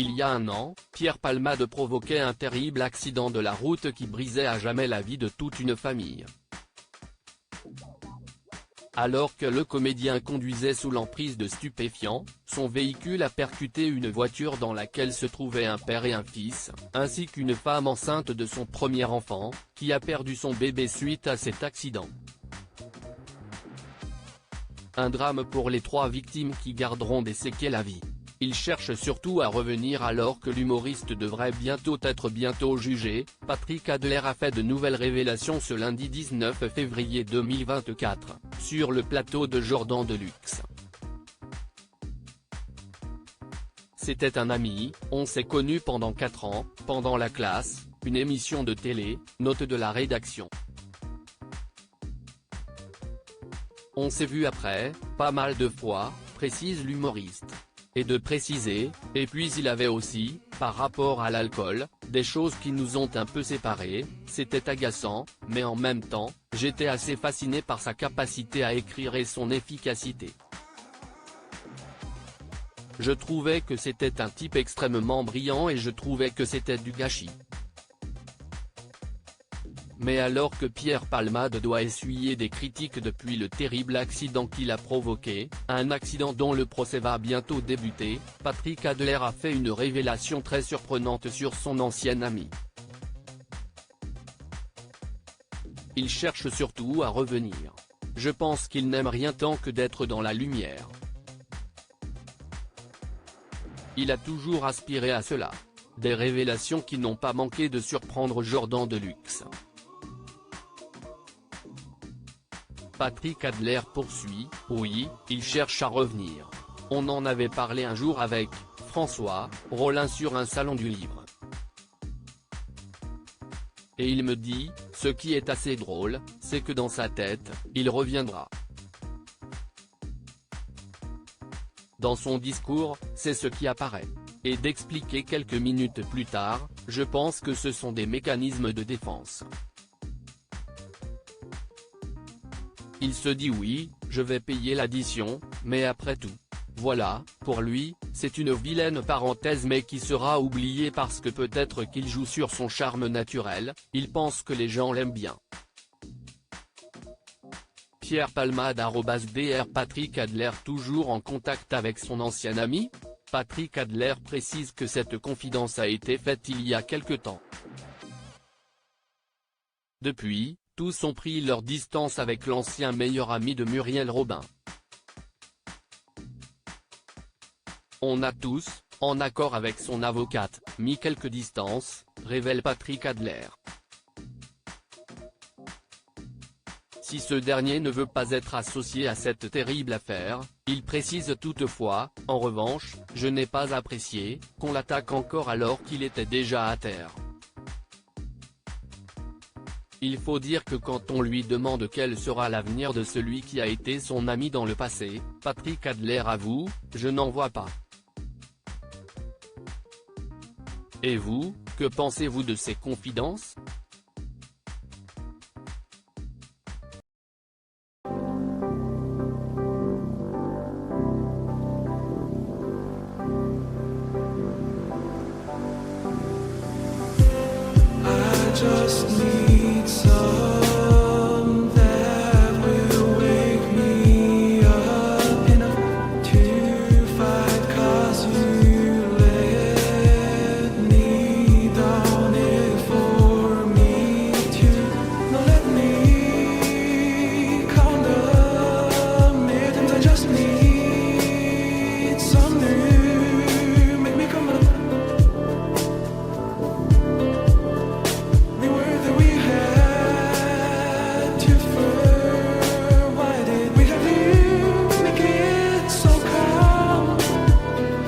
Il y a un an, Pierre Palmade provoquait un terrible accident de la route qui brisait à jamais la vie de toute une famille. Alors que le comédien conduisait sous l'emprise de stupéfiants, son véhicule a percuté une voiture dans laquelle se trouvaient un père et un fils, ainsi qu'une femme enceinte de son premier enfant, qui a perdu son bébé suite à cet accident. Un drame pour les 3 victimes qui garderont des séquelles à vie. Il cherche surtout à revenir alors que l'humoriste devrait bientôt être jugé. Patrick Adler a fait de nouvelles révélations ce lundi 19 février 2024, sur le plateau de Jordan Deluxe. C'était un ami, on s'est connus pendant 4 ans, pendant la classe, une émission de télé, note de la rédaction. On s'est vu après, pas mal de fois, précise l'humoriste. Et de préciser, et puis il avait aussi, par rapport à l'alcool, des choses qui nous ont un peu séparés. C'était agaçant, mais en même temps, j'étais assez fasciné par sa capacité à écrire et son efficacité. Je trouvais que c'était un type extrêmement brillant et je trouvais que c'était du gâchis. Mais alors que Pierre Palmade doit essuyer des critiques depuis le terrible accident qu'il a provoqué, un accident dont le procès va bientôt débuter, Patrick Adler a fait une révélation très surprenante sur son ancien ami. Il cherche surtout à revenir. Je pense qu'il n'aime rien tant que d'être dans la lumière. Il a toujours aspiré à cela. Des révélations qui n'ont pas manqué de surprendre Jordan Deluxe. Patrick Adler poursuit, oui, il cherche à revenir. On en avait parlé un jour avec François Rollin sur un salon du livre. Et il me dit, ce qui est assez drôle, c'est que dans sa tête, il reviendra. Dans son discours, c'est ce qui apparaît. Et d'expliquer quelques minutes plus tard, je pense que ce sont des mécanismes de défense. Il se dit oui, je vais payer l'addition, mais après tout. Voilà, pour lui, c'est une vilaine parenthèse mais qui sera oubliée parce que peut-être qu'il joue sur son charme naturel, il pense que les gens l'aiment bien. Pierre Palmade @Dr Patrick Adler toujours en contact avec son ancien ami? Patrick Adler précise que cette confidence a été faite il y a quelque temps. Depuis, tous ont pris leur distance avec l'ancien meilleur ami de Muriel Robin. On a tous, en accord avec son avocate, mis quelques distances, révèle Patrick Adler. Si ce dernier ne veut pas être associé à cette terrible affaire, il précise toutefois, en revanche, je n'ai pas apprécié qu'on l'attaque encore alors qu'il était déjà à terre. Il faut dire que quand on lui demande quel sera l'avenir de celui qui a été son ami dans le passé, Patrick Adler avoue, je n'en vois pas. Et vous, que pensez-vous de ces confidences? Just